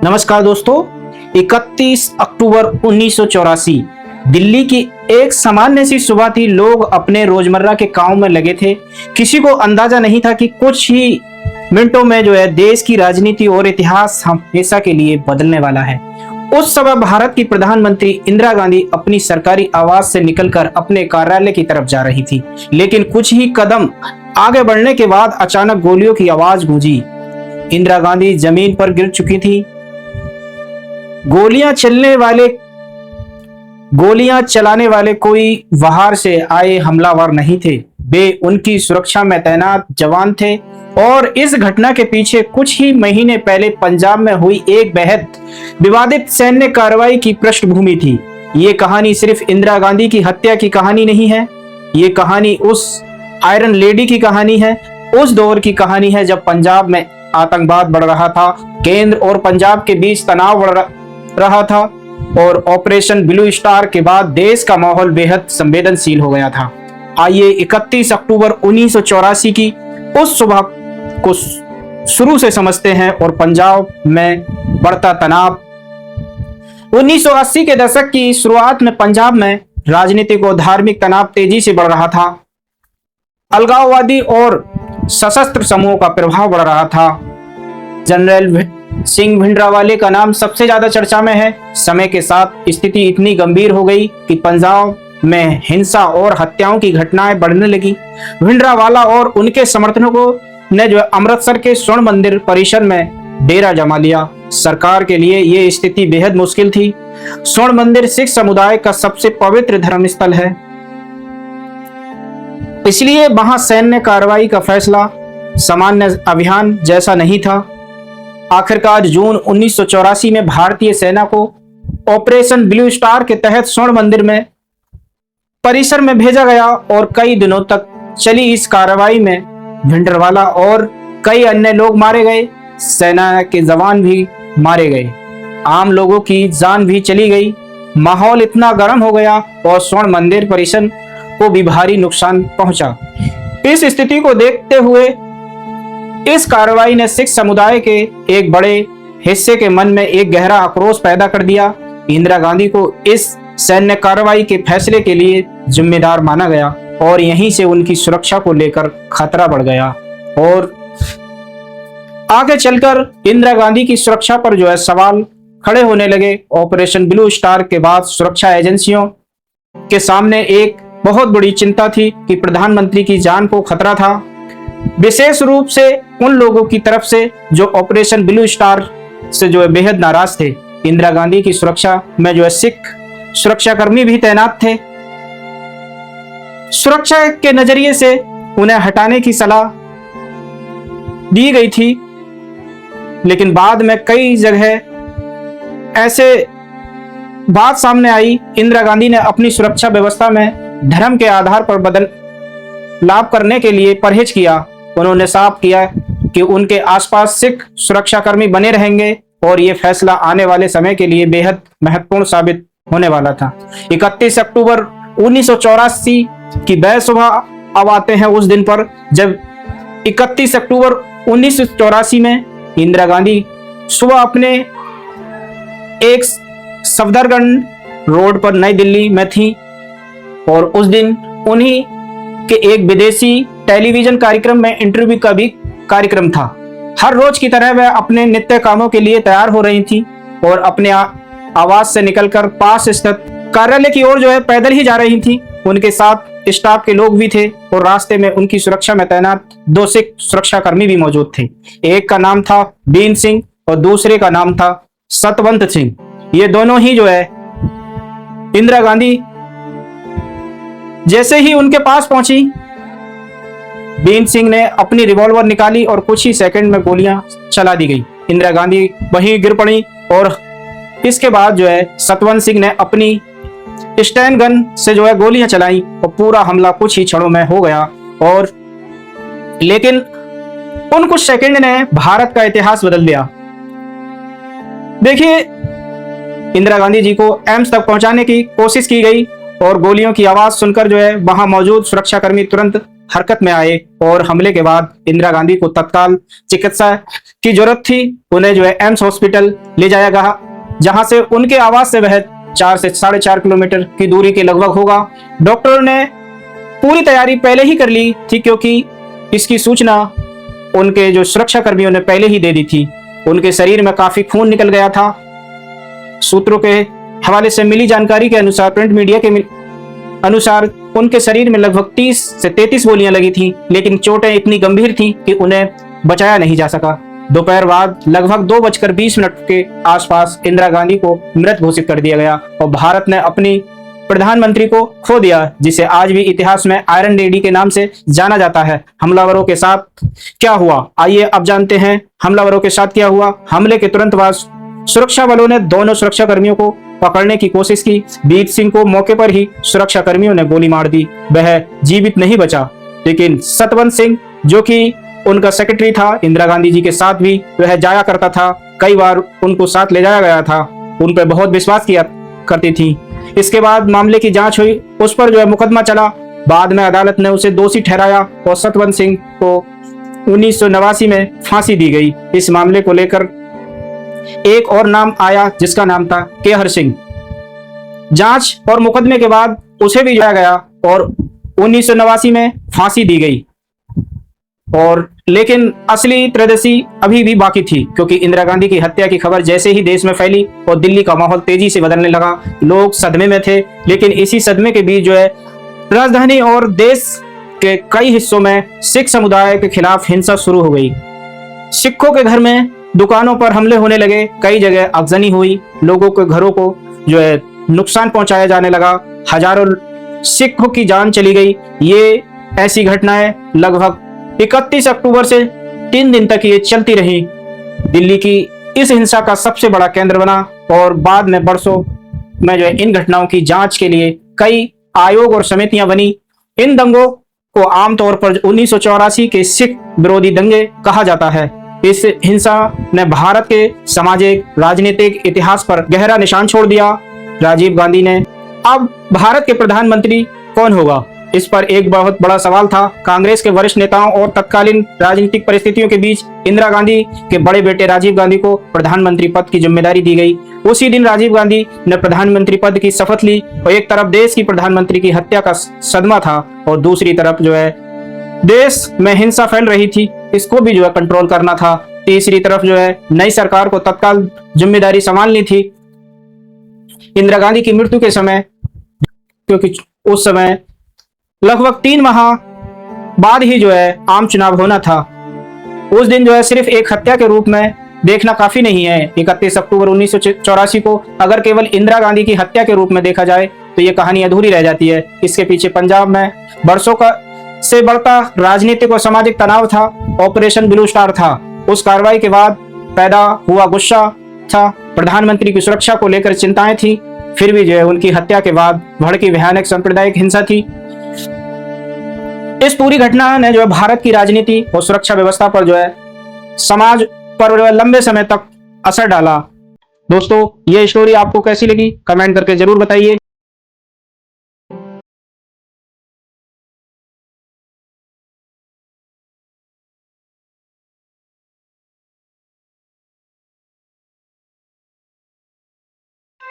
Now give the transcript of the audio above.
नमस्कार दोस्तों। 31 अक्टूबर 1984 दिल्ली की एक सामान्य सी सुबह थी। लोग अपने रोजमर्रा के काम में लगे थे। किसी को अंदाजा नहीं था कि कुछ ही मिनटों में देश की राजनीति और इतिहास हमेशा के लिए बदलने वाला है। उस समय भारत की प्रधानमंत्री इंदिरा गांधी अपनी सरकारी आवास से निकलकर अपने कार्यालय की तरफ जा रही थी, लेकिन कुछ ही कदम आगे बढ़ने के बाद अचानक गोलियों की आवाज गूंजी। इंदिरा गांधी जमीन पर गिर चुकी थी। गोलियां चलाने वाले कोई बाहर से आए हमलावर नहीं थे, वे उनकी सुरक्षा में तैनात जवान थे। और इस घटना के पीछे कुछ ही महीने पहले पंजाब में हुई एक बेहद विवादित सैन्य कार्रवाई की पृष्ठभूमि थी। ये कहानी सिर्फ इंदिरा गांधी की हत्या की कहानी नहीं है, ये कहानी उस आयरन लेडी की कहानी है, उस दौर की कहानी है जब पंजाब में आतंकवाद बढ़ रहा था, केंद्र और पंजाब के बीच तनाव बढ़ रहा था और ऑपरेशन ब्लू स्टार के बाद देश का माहौल बेहद संवेदनशील हो गया था। आइए 31 अक्टूबर 1984 की उस सुबह को शुरू से समझते हैं और पंजाब में बढ़ता तनाव। 1980 के दशक की शुरुआत में पंजाब में राजनीतिक और धार्मिक तनाव तेजी से बढ़ रहा था। अलगाववादी और सशस्त्र समूहों का प्रभाव बढ़ रहा था। जनरल सिंह भिंडरावाले का नाम सबसे ज्यादा चर्चा में है। समय के साथ स्थिति इतनी गंभीर हो गई कि पंजाब में हिंसा और हत्याओं की घटनाएं बढ़ने लगी। भिंडरावाला और उनके समर्थकों ने अमृतसर के स्वर्ण मंदिर परिसर में डेरा जमा लिया। सरकार के लिए यह स्थिति बेहद मुश्किल थी। स्वर्ण मंदिर सिख समुदाय का सबसे पवित्र धर्म स्थल है, इसलिए वहां सैन्य कार्रवाई का फैसला सामान्य अभियान जैसा नहीं था। आखिरकार जून 1984 में भारतीय सेना को ऑपरेशन ब्लू स्टार के तहत स्वर्ण मंदिर में परिसर में भेजा गया और कई दिनों तक चली इस कार्रवाई में भिंडरवाला और कई अन्य लोग मारे गए। सेना के जवान भी मारे गए, आम लोगों की जान भी चली गई। माहौल इतना गर्म हो गया और स्वर्ण मंदिर परिसर को भी भारी नुकसान पहुंचा। इस स्थिति को देखते हुए इस कार्रवाई ने सिख समुदाय के एक बड़े हिस्से के मन में एक गहरा आक्रोश पैदा कर दिया। इंदिरा गांधी को इस सैन्य कार्रवाई के फैसले के लिए जिम्मेदार माना गया और यहीं से उनकी सुरक्षा को लेकर खतरा बढ़ गया। और आगे चलकर इंदिरा गांधी की सुरक्षा पर सवाल खड़े होने लगे। ऑपरेशन ब्लू स्टार के बाद सुरक्षा एजेंसियों के सामने एक बहुत बड़ी चिंता थी कि प्रधानमंत्री की जान को खतरा था, विशेष रूप से उन लोगों की तरफ से जो ऑपरेशन ब्लू स्टार से बेहद नाराज थे। इंदिरा गांधी की सुरक्षा में सिख सुरक्षाकर्मी भी तैनात थे। सुरक्षा के नजरिए से उन्हें हटाने की सलाह दी गई थी, लेकिन बाद में कई जगह ऐसे बात सामने आई। इंदिरा गांधी ने अपनी सुरक्षा व्यवस्था में धर्म के आधार पर बदलाव करने के लिए परहेज किया। उन्होंने साफ किया कि उनके आसपास सिख सुरक्षाकर्मी बने रहेंगे और यह फैसला आने वाले समय के लिए बेहद महत्वपूर्ण साबित होने वाला था। 31 अक्टूबर 1984 की वह सुबह अब आते हैं उस दिन पर जब 31 अक्टूबर 1984 में इंदिरा गांधी सुबह अपने एक सफदरगंज रोड पर नई दिल्ली में थी और उस दिन उन्हीं के एक विदेशी टेलीविजन कार्यक्रम में इंटरव्यू का भी कार्यक्रम था। हर रोज की तरह वह अपने नित्य कामों के लिए तैयार हो रही थी और अपने आवास से निकलकर पास स्थित कार्यालय की ओर पैदल ही जा रही थी। उनके साथ स्टाफ के लोग भी थे और रास्ते में उनकी सुरक्षा में तैनात 2 सिख सुरक्षाकर्मी भी मौजूद थे। एक का नाम था बीन सिंह और दूसरे का नाम था सतवंत सिंह। ये दोनों ही इंदिरा गांधी जैसे ही उनके पास पहुंची, बीन सिंह ने अपनी रिवॉल्वर निकाली और कुछ ही सेकंड में गोलियां चला दी गई। इंदिरा गांधी वहीं गिर पड़ी और इसके बाद सतवंत सिंह ने अपनी स्टैन गन से गोलियां चलाई और पूरा हमला कुछ ही क्षणों में हो गया। और लेकिन उन कुछ सेकंड ने भारत का इतिहास बदल दिया। देखिए, इंदिरा गांधी जी को एम्स तक पहुंचाने की कोशिश की गई और गोलियों की आवाज सुनकर वहां मौजूद सुरक्षाकर्मी तुरंत हरकत में आए और हमले के बाद इंदिरा गांधी को तत्काल चिकित्सा की जरूरत थी। उन्हें जो है एम्स हॉस्पिटल ले जाया गया, जहां से उनके आवास से वह 4 से 4.5 किलोमीटर की दूरी के लगभग होगा। डॉक्टरों ने पूरी तैयारी पहले ही कर ली थी, क्योंकि इसकी सूचना उनके जो सुरक्षा कर्मियों ने पहले ही दे दी थी। उनके शरीर में काफी खून निकल गया था। सूत्रों के हवाले से मिली जानकारी के अनुसार, प्रिंट मीडिया के अनुसार, उनके शरीर में लगभग 30 से 33 गोलियां लगी थी, लेकिन चोटें इतनी गंभीर थी कि उन्हें बचाया नहीं जा सका। दोपहर बाद लगभग 2:20 के आसपास इंदिरा गांधी को मृत घोषित कर दिया गया और भारत ने अपनी प्रधानमंत्री को खो दिया, जिसे आज भी इतिहास में आयरन लेडी के नाम से जाना जाता है। हमलावरों के साथ क्या हुआ, आइए अब जानते हैं हमलावरों के साथ क्या हुआ। हमले के तुरंत बाद सुरक्षा बलों ने दोनों सुरक्षा कर्मियों को पकड़ने की कोशिश की। बीर सिंह को मौके पर ही सुरक्षा कर्मियों ने गोली मार दी। वह जीवित नहीं बचा, लेकिन सतवंत सिंह, जो कि उनका सेक्रेटरी था, इंदिरा गांधी जी के साथ भी वह जाया करता था, कई बार उनको साथ ले जाया गया था, उन पर बहुत विश्वास किया करती थी। इसके बाद मामले की जांच हुई, उस पर जो है मुकदमा चला। बाद में अदालत ने उसे दोषी ठहराया और सतवंत सिंह को 1989 में फांसी दी गई। इस मामले को लेकर एक और नाम आया, जिसका नाम था केहर सिंह। जांच और मुकदमे के बाद उसे भी जाया गया और 1989 में फांसी दी गई। और लेकिन असली त्रयोदशी अभी भी बाकी थी, क्योंकि इंदिरा गांधी की हत्या की खबर जैसे ही देश में फैली और दिल्ली का माहौल तेजी से बदलने लगा। लोग सदमे में थे, लेकिन इसी सदमे के बीच जो है राजधानी और देश के कई हिस्सों में सिख समुदाय के खिलाफ हिंसा शुरू हो गई। सिखों के घर में, दुकानों पर हमले होने लगे, कई जगह आगजनी हुई, लोगों के घरों को जो है नुकसान पहुंचाया जाने लगा, हजारों सिखों की जान चली गई। ये ऐसी घटनाएं लगभग 31 अक्टूबर से 3 दिन तक ये चलती रही। दिल्ली की इस हिंसा का सबसे बड़ा केंद्र बना और बाद में बरसों में जो है इन घटनाओं की जांच के लिए कई आयोग और समितियां बनी। इन दंगों को आमतौर पर 1984 के सिख विरोधी दंगे कहा जाता है। इस हिंसा ने भारत के सामाजिक राजनीतिक इतिहास पर गहरा निशान छोड़ दिया। राजीव गांधी ने अब भारत के प्रधानमंत्री कौन होगा, इस पर एक बहुत बड़ा सवाल था। कांग्रेस के वरिष्ठ नेताओं और तत्कालीन राजनीतिक परिस्थितियों के बीच इंदिरा गांधी के बड़े बेटे राजीव गांधी को प्रधानमंत्री पद की जिम्मेदारी दी गई। उसी दिन राजीव गांधी ने प्रधानमंत्री पद की शपथ ली और एक तरफ देश की प्रधानमंत्री की हत्या का सदमा था और दूसरी तरफ जो है देश में हिंसा फैल रही थी, इसको भी जो है कंट्रोल करना था। तीसरी तरफ जो है नई सरकार को तत्काल जिम्मेदारी संभालनी थी। इंदिरा गांधी की मृत्यु के समय, क्योंकि उस समय लगभग 3 माह बाद ही जो है आम चुनाव होना था, उस दिन जो है सिर्फ एक हत्या के रूप में देखना काफी नहीं है। 31 अक्टूबर 1984 को अगर केवल इंदिरा गांधी की हत्या के रूप में देखा जाए तो ये कहानी अधूरी रह जाती है। इसके पीछे पंजाब में बरसों का से बढ़ता राजनीतिक और सामाजिक तनाव था। ऑपरेशन ब्लू स्टार था, उस कार्रवाई के बाद पैदा हुआ गुस्सा था। प्रधानमंत्री की सुरक्षा को लेकर चिंताएं थी, फिर भी जो है उनकी हत्या के बाद भड़की भयानक सांप्रदायिक हिंसा थी। इस पूरी घटना ने जो है भारत की राजनीति और सुरक्षा व्यवस्था पर जो है समाज पर लंबे समय तक असर डाला। दोस्तों, ये स्टोरी आपको कैसी लगी कमेंट करके जरूर बताइए।